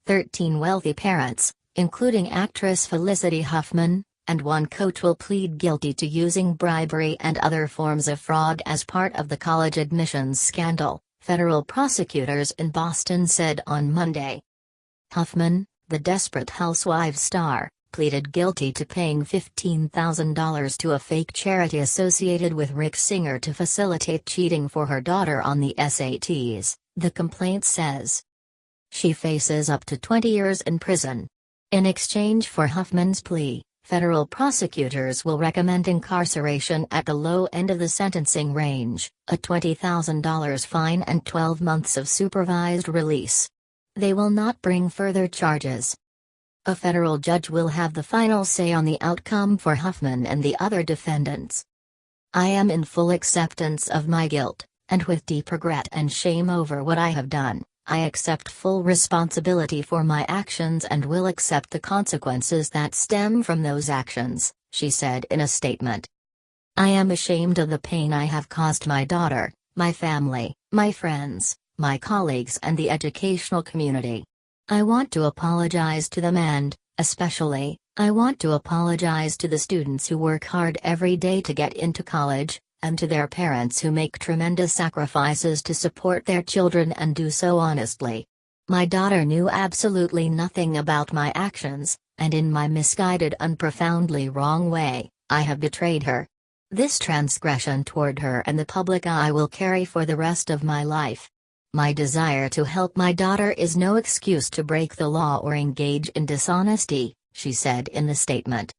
13 wealthy parents, including actress Felicity Huffman, and one coach will plead guilty to using bribery and other forms of fraud as part of the college admissions scandal, federal prosecutors in Boston said on Monday. Huffman, the Desperate Housewives star, pleaded guilty to paying $15,000 to a fake charity associated with Rick Singer to facilitate cheating for her daughter on the SATs, the complaint says. She faces up to 20 years in prison. In exchange for Huffman's plea, federal prosecutors will recommend incarceration at the low end of the sentencing range, a $20,000 fine and 12 months of supervised release. They will not bring further charges. A federal judge will have the final say on the outcome for Huffman and the other defendants. I am in full acceptance of my guilt, and with deep regret and shame over what I have done, I accept full responsibility for my actions and will accept the consequences that stem from those actions, she said in a statement. I am ashamed of the pain I have caused my daughter, my family, my friends, my colleagues and the educational community. I want to apologize to them and, especially, I want to apologize to the students who work hard every day to get into college, and to their parents who make tremendous sacrifices to support their children and do so honestly. My daughter knew absolutely nothing about my actions, and in my misguided and profoundly wrong way, I have betrayed her. This transgression toward her and the public I will carry for the rest of my life. My desire to help my daughter is no excuse to break the law or engage in dishonesty, she said in the statement.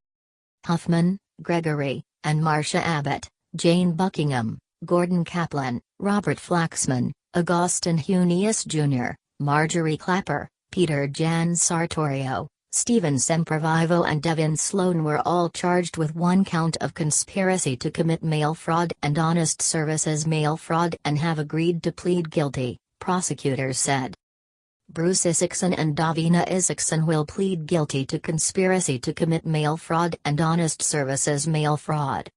Huffman, Gregory, and Marcia Abbott, Jane Buckingham, Gordon Kaplan, Robert Flaxman, Augustin Hunius Jr., Marjorie Clapper, Peter Jan Sartorio, Stephen Sempervivo and Devin Sloan were all charged with one count of conspiracy to commit mail fraud and honest services mail fraud and have agreed to plead guilty, prosecutors said. Bruce Isaacson and Davina Isaacson will plead guilty to conspiracy to commit mail fraud and honest services mail fraud.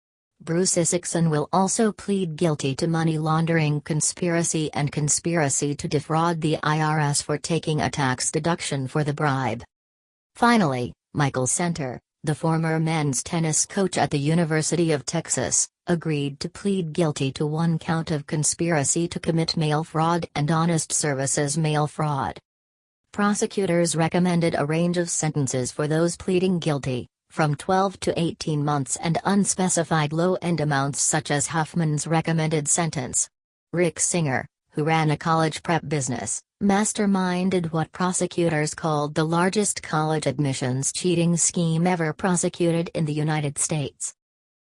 Bruce Isaacson will also plead guilty to money laundering conspiracy and conspiracy to defraud the IRS for taking a tax deduction for the bribe. Finally, Michael Center, the former men's tennis coach at the University of Texas, agreed to plead guilty to one count of conspiracy to commit mail fraud and honest services mail fraud. Prosecutors recommended a range of sentences for those pleading guilty, from 12 to 18 months and unspecified low-end amounts such as Huffman's recommended sentence. Rick Singer, who ran a college prep business, masterminded what prosecutors called the largest college admissions cheating scheme ever prosecuted in the United States.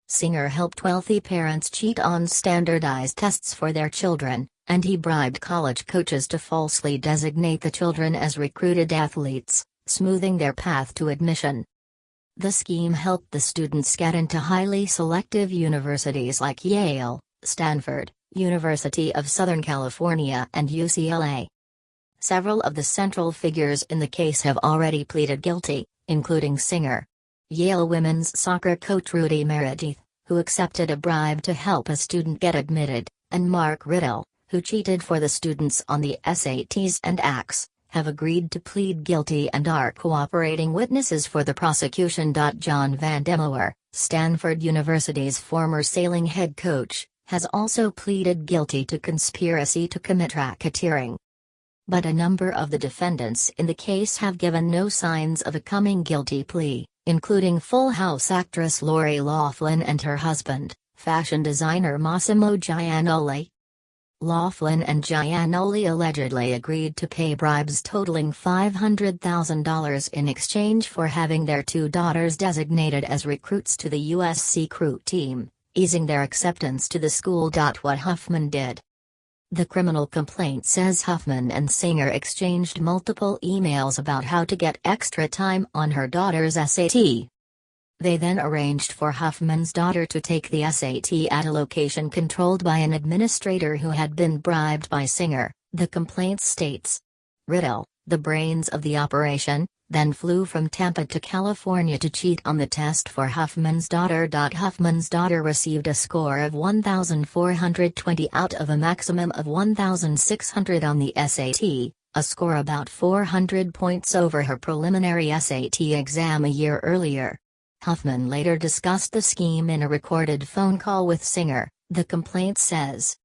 Singer helped wealthy parents cheat on standardized tests for their children, and he bribed college coaches to falsely designate the children as recruited athletes, smoothing their path to admission. The scheme helped the students get into highly selective universities like Yale, Stanford, University of Southern California and UCLA. Several of the central figures in the case have already pleaded guilty, including Singer. Yale women's soccer coach Rudy Meredith, who accepted a bribe to help a student get admitted, and Mark Riddle, who cheated for the students on the SATs and ACTs, have agreed to plead guilty and are cooperating witnesses for the prosecution. John Van Demoer, Stanford University's former sailing head coach, has also pleaded guilty to conspiracy to commit racketeering. But a number of the defendants in the case have given no signs of a coming guilty plea, including Full House actress Lori Loughlin and her husband, fashion designer Massimo Giannoli. Loughlin and Giannoli allegedly agreed to pay bribes totaling $500,000 in exchange for having their two daughters designated as recruits to the USC crew team, easing their acceptance to the school. What Huffman did. The criminal complaint says Huffman and Singer exchanged multiple emails about how to get extra time on her daughter's SAT. They then arranged for Huffman's daughter to take the SAT at a location controlled by an administrator who had been bribed by Singer, the complaint states. Riddle, the brains of the operation, then flew from Tampa to California to cheat on the test for Huffman's daughter. Huffman's daughter received a score of 1,420 out of a maximum of 1,600 on the SAT, a score about 400 points over her preliminary SAT exam a year earlier. Huffman later discussed the scheme in a recorded phone call with Singer, the complaint says.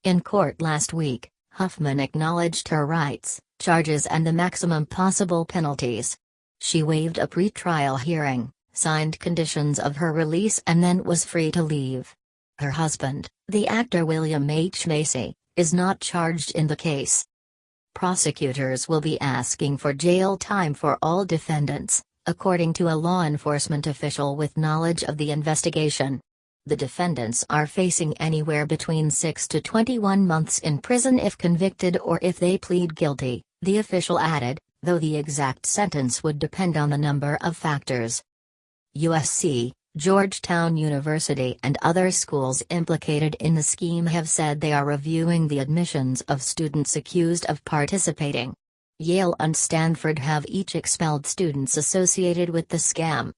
In court last week, Huffman acknowledged her rights, charges and the maximum possible penalties. She waived a pre-trial hearing, signed conditions of her release and then was free to leave. Her husband, the actor William H. Macy, is not charged in the case. Prosecutors will be asking for jail time for all defendants, according to a law enforcement official with knowledge of the investigation. The defendants are facing anywhere between 6 to 21 months in prison if convicted or if they plead guilty, the official added, though the exact sentence would depend on the number of factors. USC, Georgetown University and other schools implicated in the scheme have said they are reviewing the admissions of students accused of participating. Yale and Stanford have each expelled students associated with the scam.